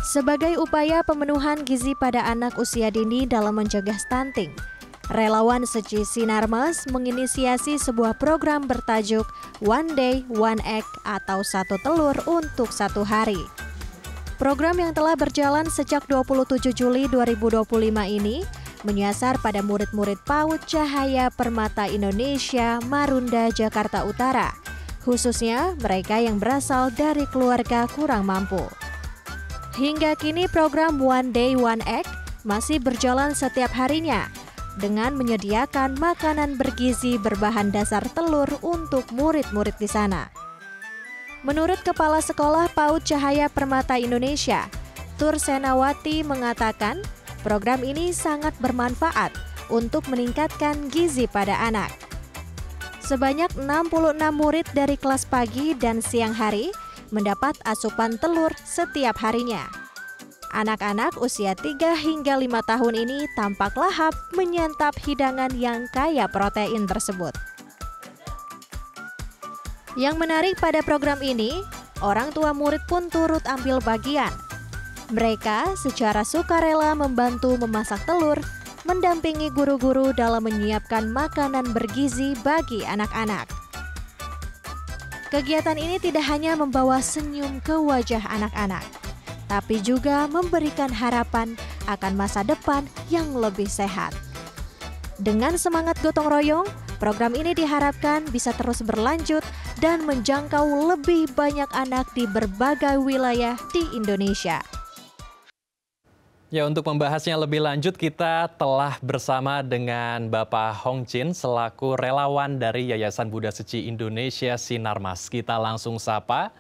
Sebagai upaya pemenuhan gizi pada anak usia dini dalam mencegah stunting, relawan Seci Sinarmas menginisiasi sebuah program bertajuk One Day, One Egg atau satu telur untuk satu hari. Program yang telah berjalan sejak 27 Juli 2025 ini menyasar pada murid-murid PAUD Cahaya Permata Indonesia, Marunda, Jakarta Utara, khususnya mereka yang berasal dari keluarga kurang mampu. Hingga kini program One Day One Egg masih berjalan setiap harinya dengan menyediakan makanan bergizi berbahan dasar telur untuk murid-murid di sana. Menurut Kepala Sekolah PAUD Cahaya Permata Indonesia, Tur Senawati mengatakan program ini sangat bermanfaat untuk meningkatkan gizi pada anak. Sebanyak 66 murid dari kelas pagi dan siang hari mendapat asupan telur setiap harinya. Anak-anak usia 3 hingga 5 tahun ini tampak lahap menyantap hidangan yang kaya protein tersebut. Yang menarik pada program ini, orang tua murid pun turut ambil bagian. Mereka secara sukarela membantu memasak telur, mendampingi guru-guru dalam menyiapkan makanan bergizi bagi anak-anak. Kegiatan ini tidak hanya membawa senyum ke wajah anak-anak, tapi juga memberikan harapan akan masa depan yang lebih sehat. Dengan semangat gotong royong, program ini diharapkan bisa terus berlanjut dan menjangkau lebih banyak anak di berbagai wilayah di Indonesia. Ya, untuk membahasnya lebih lanjut kita telah bersama dengan Bapak Hong Chin selaku relawan dari Yayasan Buddha Seci Indonesia Sinarmas. Kita langsung sapa.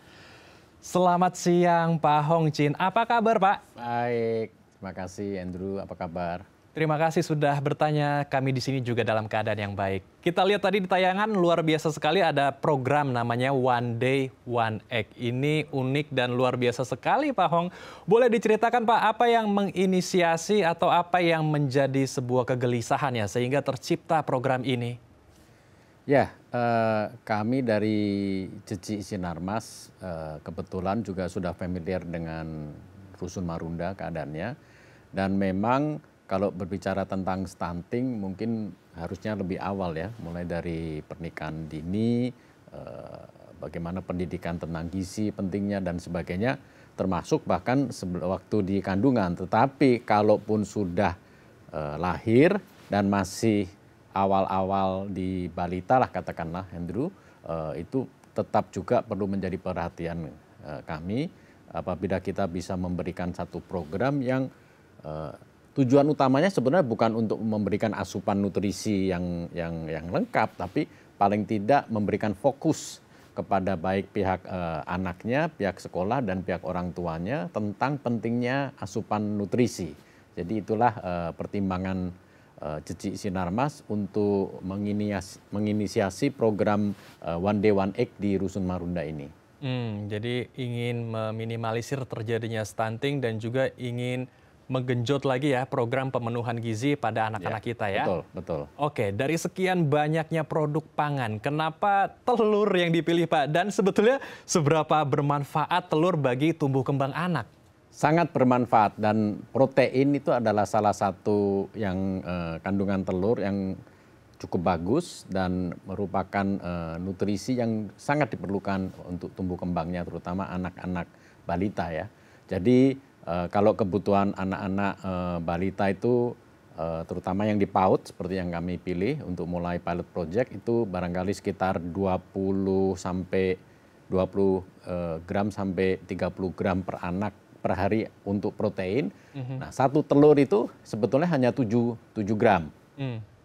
Selamat siang Pak Hong Chin. Apa kabar Pak? Baik, terima kasih Andrew. Apa kabar? Terima kasih sudah bertanya. Kami di sini juga dalam keadaan yang baik. Kita lihat tadi di tayangan luar biasa sekali ada program namanya One Day One Egg. Ini unik dan luar biasa sekali Pak Hong. Boleh diceritakan Pak apa yang menginisiasi atau apa yang menjadi sebuah kegelisahan ya sehingga tercipta program ini? Ya, kami dari Seci Sinarmas kebetulan juga sudah familiar dengan Rusun Marunda keadaannya. Dan memang kalau berbicara tentang stunting mungkin harusnya lebih awal ya, mulai dari pernikahan dini, bagaimana pendidikan tentang gizi pentingnya dan sebagainya, termasuk bahkan waktu di kandungan. Tetapi kalaupun sudah lahir dan masih awal-awal di balita lah katakanlah Andrew, itu tetap juga perlu menjadi perhatian kami apabila kita bisa memberikan satu program yang tujuan utamanya sebenarnya bukan untuk memberikan asupan nutrisi yang lengkap, tapi paling tidak memberikan fokus kepada baik pihak anaknya, pihak sekolah, dan pihak orang tuanya tentang pentingnya asupan nutrisi. Jadi itulah pertimbangan Seci Sinarmas untuk menginisiasi program One Day One Egg di Rusun Marunda ini. Jadi ingin meminimalisir terjadinya stunting dan juga ingin menggenjot lagi ya program pemenuhan gizi pada anak-anak kita ya. Betul, betul. Oke, dari sekian banyaknya produk pangan, kenapa telur yang dipilih Pak? Dan sebetulnya seberapa bermanfaat telur bagi tumbuh kembang anak? Sangat bermanfaat dan protein itu adalah salah satu yang kandungan telur yang cukup bagus dan merupakan nutrisi yang sangat diperlukan untuk tumbuh kembangnya terutama anak-anak balita ya. Jadi kalau kebutuhan anak-anak balita itu terutama yang di PAUD seperti yang kami pilih untuk mulai pilot project itu barangkali sekitar 20 gram sampai 30 gram per anak per hari untuk protein. Nah, satu telur itu sebetulnya hanya 7 gram.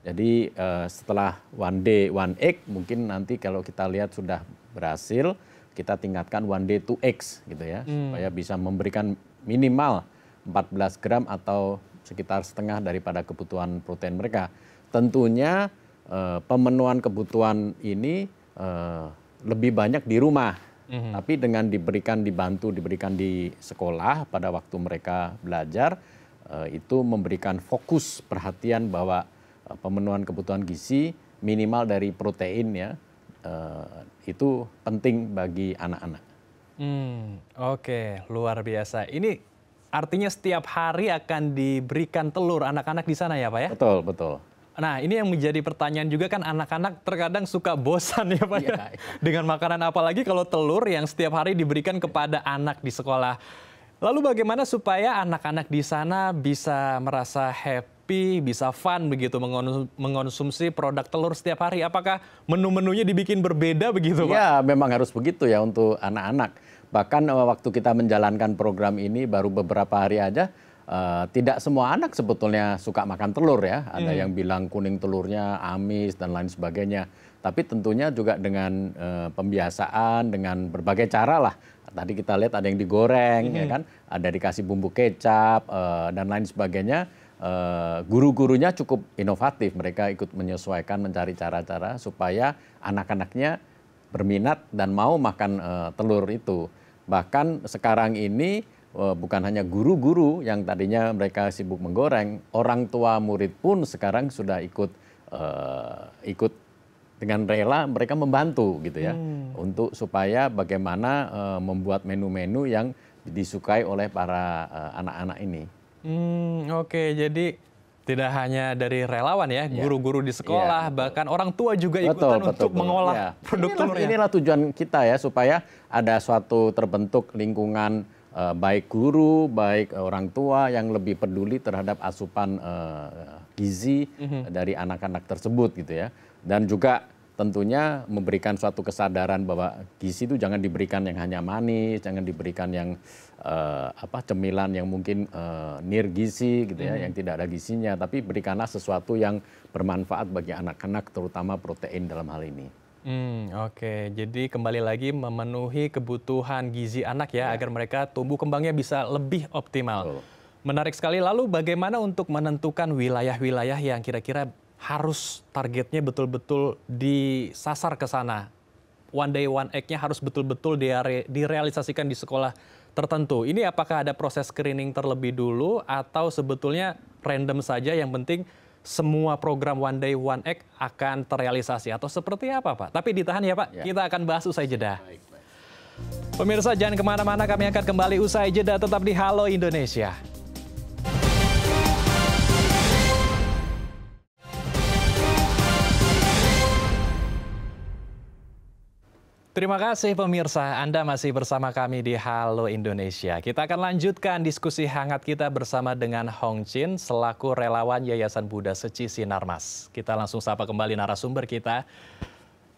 Jadi setelah One Day One Egg mungkin nanti kalau kita lihat sudah berhasil kita tingkatkan One Day Two Eggs gitu ya supaya bisa memberikan minimal 14 gram atau sekitar setengah daripada kebutuhan protein mereka. Tentunya pemenuhan kebutuhan ini lebih banyak di rumah. Tapi dengan dibantu diberikan di sekolah pada waktu mereka belajar, itu memberikan fokus perhatian bahwa pemenuhan kebutuhan gizi minimal dari protein ya, itu penting bagi anak-anak. Oke, luar biasa. Ini artinya setiap hari akan diberikan telur anak-anak di sana ya Pak ya? Betul, betul. Nah, ini yang menjadi pertanyaan juga kan anak-anak terkadang suka bosan ya Pak ya, dengan makanan apalagi kalau telur yang setiap hari diberikan kepada anak di sekolah. Lalu bagaimana supaya anak-anak di sana bisa merasa happy, bisa fun begitu mengonsumsi produk telur setiap hari? Apakah menu-menunya dibikin berbeda begitu Pak? Ya, memang harus begitu ya untuk anak-anak. Bahkan waktu kita menjalankan program ini baru beberapa hari aja, tidak semua anak sebetulnya suka makan telur ya. Ada yang bilang kuning telurnya amis dan lain sebagainya. Tapi tentunya juga dengan pembiasaan, dengan berbagai cara lah. Tadi kita lihat ada yang digoreng, ya kan, ada dikasih bumbu kecap dan lain sebagainya. Guru-gurunya cukup inovatif. Mereka ikut menyesuaikan, mencari cara-cara supaya anak-anaknya berminat dan mau makan telur itu. Bahkan sekarang ini bukan hanya guru-guru yang tadinya mereka sibuk menggoreng, orang tua murid pun sekarang sudah ikut dengan rela mereka membantu gitu ya, untuk supaya bagaimana membuat menu-menu yang disukai oleh para anak-anak ini. Oke, jadi tidak hanya dari relawan ya, guru-guru di sekolah, bahkan orang tua juga ikutan untuk mengolah produk telurnya. Inilah tujuan kita ya, supaya ada suatu terbentuk lingkungan baik guru, baik orang tua yang lebih peduli terhadap asupan gizi dari anak-anak tersebut gitu ya. Dan juga tentunya memberikan suatu kesadaran bahwa gizi itu jangan diberikan yang hanya manis, jangan diberikan yang cemilan yang mungkin nirgizi gitu ya, yang tidak ada gizinya, tapi berikanlah sesuatu yang bermanfaat bagi anak-anak, terutama protein dalam hal ini. Oke, jadi kembali lagi memenuhi kebutuhan gizi anak ya, agar mereka tumbuh kembangnya bisa lebih optimal. Menarik sekali. Lalu bagaimana untuk menentukan wilayah-wilayah yang kira-kira harus targetnya betul-betul disasar ke sana? One day one egg-nya harus betul-betul direalisasikan di sekolah tertentu. Ini apakah ada proses screening terlebih dulu atau sebetulnya random saja, yang penting semua program One Day One Egg akan terrealisasi atau seperti apa Pak? Tapi ditahan ya Pak, kita akan bahas usai jeda. Pemirsa jangan kemana-mana, kami akan kembali usai jeda, tetap di Halo Indonesia. Terima kasih pemirsa, Anda masih bersama kami di Halo Indonesia. Kita akan lanjutkan diskusi hangat kita bersama dengan Hong Chin selaku relawan Yayasan Buddha Seci Sinarmas. Kita langsung sapa kembali narasumber kita.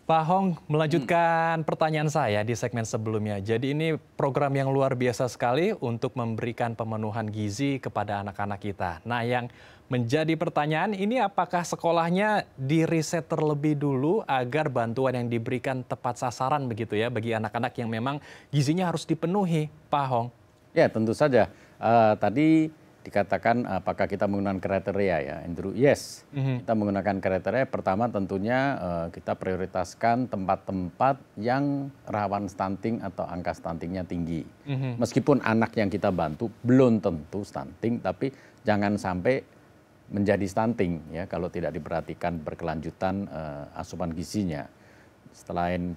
Pak Hong, melanjutkan pertanyaan saya di segmen sebelumnya. Jadi ini program yang luar biasa sekali untuk memberikan pemenuhan gizi kepada anak-anak kita. Nah, yang menjadi pertanyaan ini, apakah sekolahnya diriset terlebih dulu agar bantuan yang diberikan tepat sasaran begitu ya bagi anak-anak yang memang gizinya harus dipenuhi, Pak Hong? Ya, tentu saja. Tadi dikatakan apakah kita menggunakan kriteria ya, Andrew? Yes, kita menggunakan kriteria. Pertama tentunya kita prioritaskan tempat-tempat yang rawan stunting atau angka stuntingnya tinggi. Meskipun anak yang kita bantu belum tentu stunting, tapi jangan sampai menjadi stunting ya kalau tidak diperhatikan berkelanjutan asupan gizinya. Selain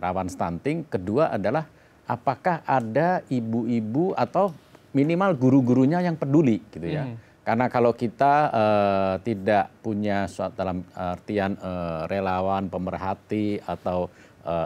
rawan stunting, kedua adalah apakah ada ibu-ibu atau minimal guru-gurunya yang peduli gitu ya. Karena kalau kita tidak punya dalam artian relawan, pemerhati atau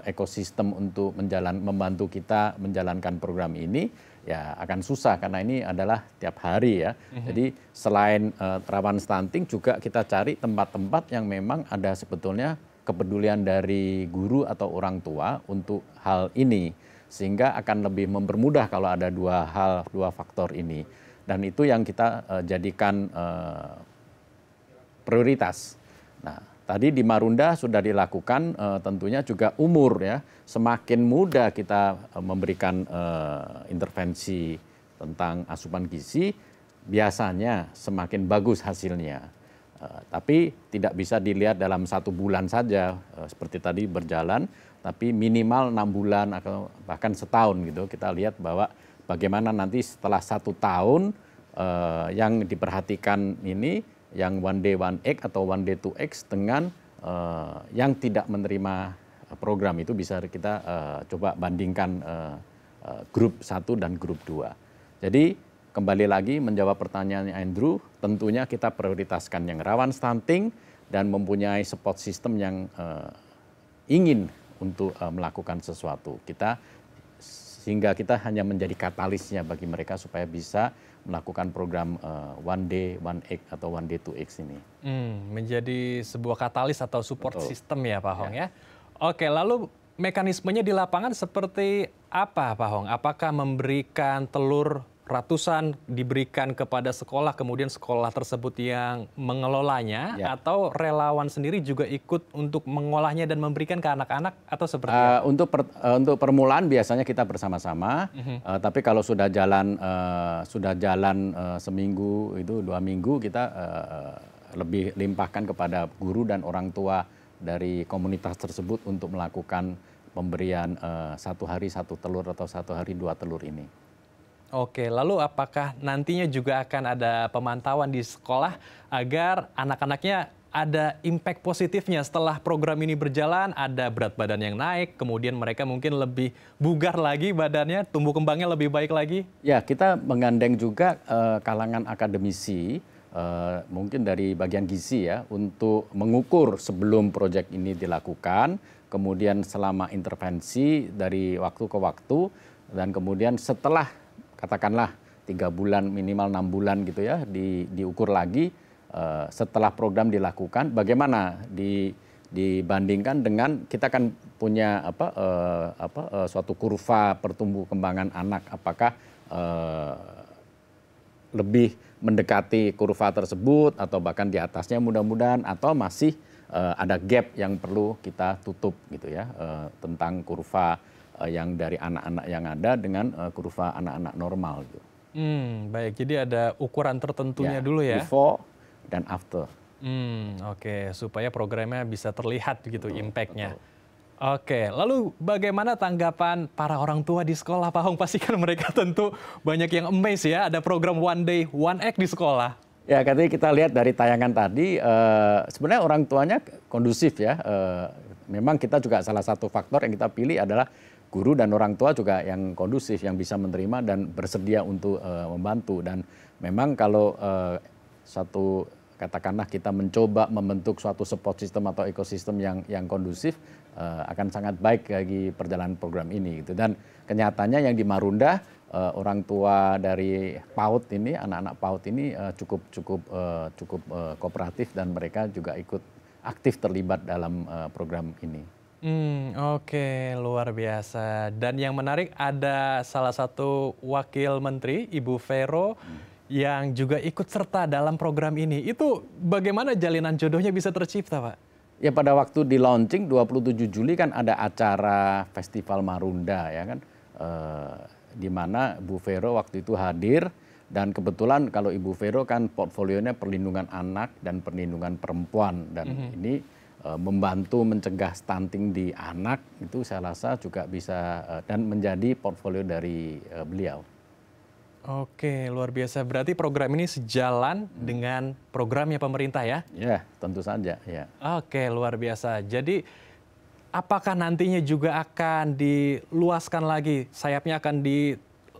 ekosistem untuk membantu kita menjalankan program ini, ya akan susah karena ini adalah tiap hari ya. Jadi selain rawan stunting juga kita cari tempat-tempat yang memang ada sebetulnya kepedulian dari guru atau orang tua untuk hal ini, sehingga akan lebih mempermudah kalau ada dua faktor ini. Dan itu yang kita jadikan prioritas. Nah, tadi di Marunda sudah dilakukan, tentunya juga umur ya. Semakin muda kita memberikan intervensi tentang asupan gizi, biasanya semakin bagus hasilnya. Tapi tidak bisa dilihat dalam 1 bulan saja, seperti tadi berjalan, tapi minimal 6 bulan atau bahkan setahun gitu. Kita lihat bahwa bagaimana nanti setelah 1 tahun yang diperhatikan ini, yang One Day One Egg atau One Day Two Eggs dengan yang tidak menerima program itu bisa kita coba bandingkan grup 1 dan grup 2. Jadi kembali lagi menjawab pertanyaan Andrew, tentunya kita prioritaskan yang rawan stunting dan mempunyai support system yang ingin untuk melakukan sesuatu. Sehingga kita hanya menjadi katalisnya bagi mereka supaya bisa melakukan program One Day, One Egg atau One Day, Two Eggs ini. Menjadi sebuah katalis atau support system ya Pak Hong ya. Oke, lalu mekanismenya di lapangan seperti apa Pak Hong? Apakah memberikan telur ratusan diberikan kepada sekolah, kemudian sekolah tersebut yang mengelolanya, atau relawan sendiri juga ikut untuk mengolahnya dan memberikan ke anak-anak, atau seperti apa? Untuk permulaan biasanya kita bersama-sama, tapi kalau sudah jalan seminggu itu 2 minggu, kita lebih limpahkan kepada guru dan orang tua dari komunitas tersebut untuk melakukan pemberian 1 hari 1 telur atau 1 hari 2 telur ini. Oke, lalu apakah nantinya juga akan ada pemantauan di sekolah agar anak-anaknya ada impact positifnya setelah program ini berjalan, ada berat badan yang naik, kemudian mereka mungkin lebih bugar lagi badannya, tumbuh kembangnya lebih baik lagi? Ya, kita menggandeng juga kalangan akademisi, mungkin dari bagian gizi ya, untuk mengukur sebelum proyek ini dilakukan, kemudian selama intervensi dari waktu ke waktu, dan kemudian setelah katakanlah 3 bulan minimal 6 bulan gitu ya, diukur lagi setelah program dilakukan, bagaimana dibandingkan dengan kita kan punya suatu kurva pertumbuh kembangan anak, apakah lebih mendekati kurva tersebut atau bahkan di atasnya mudah-mudahan, atau masih ada gap yang perlu kita tutup gitu ya, tentang kurva yang dari anak-anak yang ada dengan kurva anak-anak normal gitu. Baik, jadi ada ukuran tertentunya dulu ya. Before dan after. Oke, supaya programnya bisa terlihat gitu impact-nya. Oke, lalu bagaimana tanggapan para orang tua di sekolah Pak Hong? Pasti kan mereka tentu banyak yang amazed ya, ada program One Day, One Egg di sekolah. Ya, katanya kita lihat dari tayangan tadi, sebenarnya orang tuanya kondusif ya. Memang kita juga salah satu faktor yang kita pilih adalah guru dan orang tua juga yang kondusif, yang bisa menerima dan bersedia untuk membantu. Dan memang kalau katakanlah kita mencoba membentuk suatu support system atau ekosistem yang kondusif, akan sangat baik bagi perjalanan program ini gitu. Dan kenyataannya yang di Marunda, orang tua dari PAUD ini, anak-anak PAUD ini cukup kooperatif, dan mereka juga ikut aktif terlibat dalam program ini. Oke, luar biasa. Dan yang menarik, ada salah satu wakil menteri, Ibu Vero, yang juga ikut serta dalam program ini. Itu bagaimana jalinan jodohnya bisa tercipta, Pak? Ya, pada waktu di launching 27 Juli kan ada acara Festival Marunda ya kan, di mana Bu Vero waktu itu hadir, dan kebetulan kalau Ibu Vero kan portfolionya perlindungan anak dan perlindungan perempuan, dan ini membantu mencegah stunting di anak, itu saya rasa juga bisa dan menjadi portfolio dari beliau. Oke, luar biasa. Berarti program ini sejalan dengan programnya pemerintah ya? Ya, tentu saja. Ya. Oke, luar biasa. Jadi apakah nantinya juga akan diluaskan lagi, sayapnya akan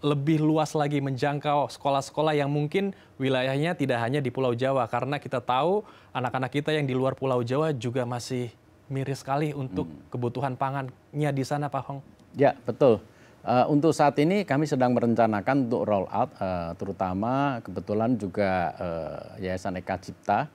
lebih luas lagi menjangkau sekolah-sekolah yang mungkin wilayahnya tidak hanya di Pulau Jawa, karena kita tahu anak-anak kita yang di luar Pulau Jawa juga masih miris sekali untuk kebutuhan pangannya di sana, Pak Hong. Ya, betul. Untuk saat ini kami sedang merencanakan untuk roll out, terutama kebetulan juga Yayasan Eka Cipta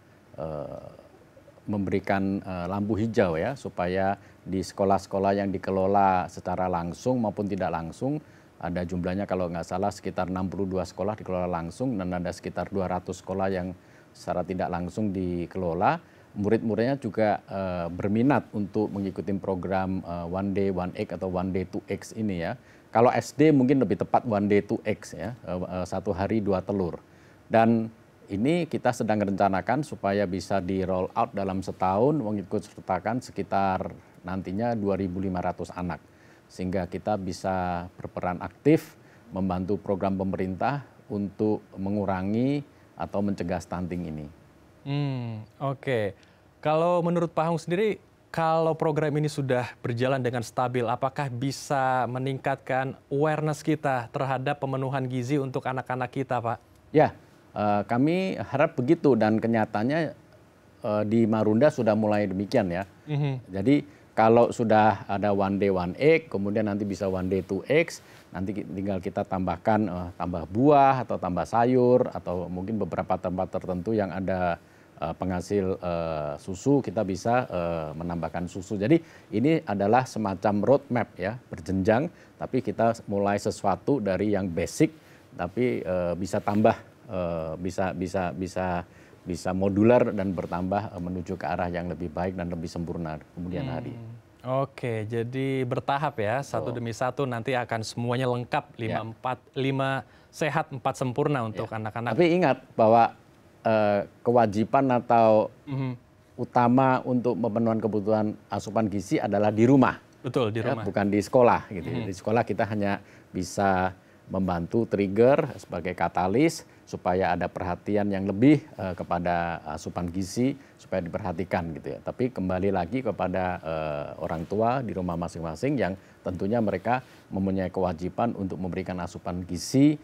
memberikan lampu hijau ya, supaya di sekolah-sekolah yang dikelola secara langsung maupun tidak langsung, ada jumlahnya kalau nggak salah sekitar 62 sekolah dikelola langsung, dan ada sekitar 200 sekolah yang secara tidak langsung dikelola. Murid-muridnya juga berminat untuk mengikuti program One Day, One Egg atau One Day, Two Eggs ini ya. Kalau SD mungkin lebih tepat One Day, Two Eggs ya, 1 hari 2 telur. Dan ini kita sedang merencanakan supaya bisa di roll out dalam setahun, mengikut sertakan sekitar nantinya 2.500 anak. Sehingga kita bisa berperan aktif membantu program pemerintah untuk mengurangi atau mencegah stunting ini. Oke. Kalau menurut Pak Hong sendiri, kalau program ini sudah berjalan dengan stabil, apakah bisa meningkatkan awareness kita terhadap pemenuhan gizi untuk anak-anak kita, Pak? Ya, kami harap begitu dan kenyataannya di Marunda sudah mulai demikian ya. Jadi kalau sudah ada one day one egg, kemudian nanti bisa one day two eggs, nanti tinggal kita tambahkan tambah buah atau tambah sayur atau mungkin beberapa tempat tertentu yang ada penghasil susu, kita bisa menambahkan susu. Jadi ini adalah semacam roadmap ya, berjenjang, tapi kita mulai sesuatu dari yang basic, tapi bisa tambah, bisa modular dan bertambah menuju ke arah yang lebih baik dan lebih sempurna kemudian hari. Oke, jadi bertahap ya, satu demi satu nanti akan semuanya lengkap, 5 sehat 4 sempurna untuk anak-anak. Tapi ingat bahwa kewajiban atau utama untuk pemenuhan kebutuhan asupan gizi adalah di rumah. Betul, di rumah. Bukan di sekolah gitu. Di sekolah kita hanya bisa membantu trigger sebagai katalis supaya ada perhatian yang lebih kepada asupan gizi supaya diperhatikan gitu ya. Tapi kembali lagi kepada orang tua di rumah masing-masing yang tentunya mereka mempunyai kewajiban untuk memberikan asupan gizi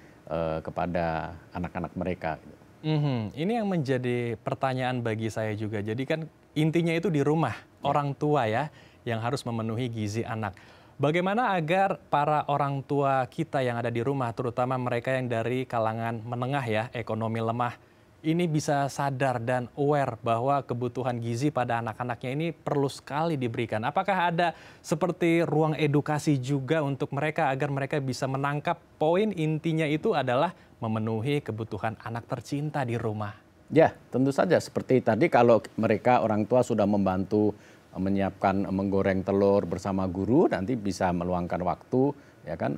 kepada anak-anak mereka. Ini yang menjadi pertanyaan bagi saya juga. Jadi kan intinya itu di rumah, orang tua ya yang harus memenuhi gizi anak. Bagaimana agar para orang tua kita yang ada di rumah, terutama mereka yang dari kalangan menengah ya, ekonomi lemah, ini bisa sadar dan aware bahwa kebutuhan gizi pada anak-anaknya ini perlu sekali diberikan. Apakah ada seperti ruang edukasi juga untuk mereka agar mereka bisa menangkap poin intinya itu adalah memenuhi kebutuhan anak tercinta di rumah? Ya, tentu saja seperti tadi kalau mereka orang tua sudah membantu menyiapkan menggoreng telur bersama guru, nanti bisa meluangkan waktu ya kan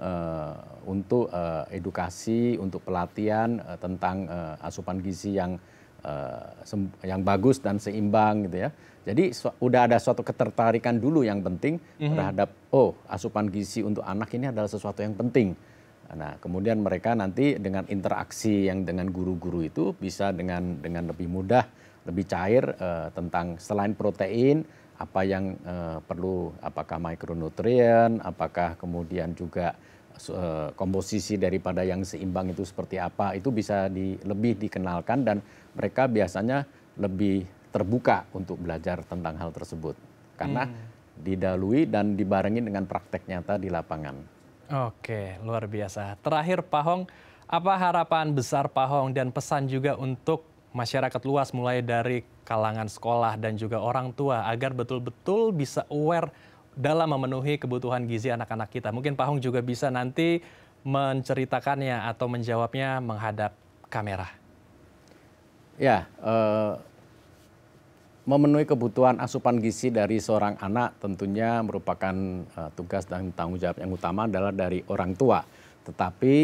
untuk edukasi, untuk pelatihan tentang asupan gizi yang bagus dan seimbang gitu ya. Jadi udah ada suatu ketertarikan dulu yang penting terhadap asupan gizi untuk anak ini adalah sesuatu yang penting. Nah, kemudian mereka nanti dengan interaksi yang dengan guru-guru itu bisa dengan lebih mudah, lebih cair tentang selain protein, apa yang perlu, apakah mikronutrien, apakah kemudian juga komposisi daripada yang seimbang itu seperti apa, itu bisa lebih dikenalkan dan mereka biasanya lebih terbuka untuk belajar tentang hal tersebut. Karena didahului dan dibarengi dengan praktek nyata di lapangan. Oke, luar biasa. Terakhir Pak Hong, apa harapan besar Pak Hong dan pesan juga untuk masyarakat luas mulai dari kalangan sekolah dan juga orang tua agar betul-betul bisa aware dalam memenuhi kebutuhan gizi anak-anak kita? Mungkin Pak Hong juga bisa nanti menceritakannya atau menjawabnya menghadap kamera. Ya, memenuhi kebutuhan asupan gizi dari seorang anak tentunya merupakan tugas dan tanggung jawab yang utama adalah dari orang tua. Tetapi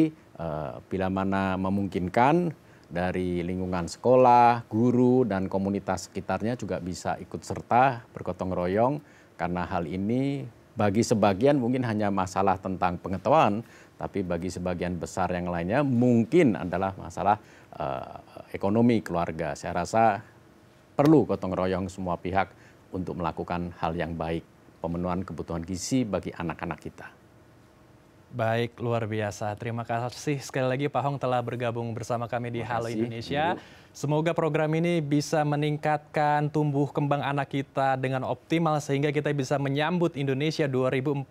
bila mana memungkinkan dari lingkungan sekolah, guru, dan komunitas sekitarnya juga bisa ikut serta bergotong royong karena hal ini bagi sebagian mungkin hanya masalah tentang pengetahuan, tapi bagi sebagian besar yang lainnya mungkin adalah masalah ekonomi keluarga. Saya rasa perlu gotong royong semua pihak untuk melakukan hal yang baik, pemenuhan kebutuhan gizi bagi anak-anak kita. Baik, luar biasa. Terima kasih sekali lagi Pak Hong telah bergabung bersama kami di Halo Indonesia. Semoga program ini bisa meningkatkan tumbuh kembang anak kita dengan optimal sehingga kita bisa menyambut Indonesia 2045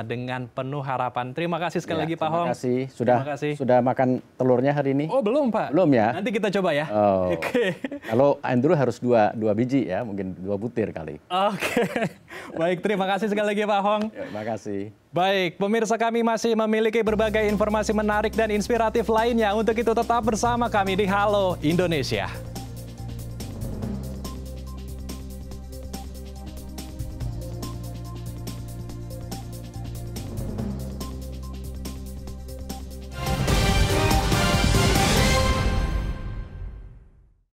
dengan penuh harapan. Terima kasih sekali lagi Pak Hong. Terima kasih. Sudah makan telurnya hari ini? Oh belum Pak. Belum ya? Nanti kita coba ya. Oke. Kalau Andrew harus dua biji ya, mungkin 2 butir kali. Oke. Baik, terima kasih sekali lagi Pak Hong. Terima kasih. Baik, pemirsa kami masih memiliki berbagai informasi menarik dan inspiratif lainnya. Untuk itu tetap bersama kami di Halo Indonesia.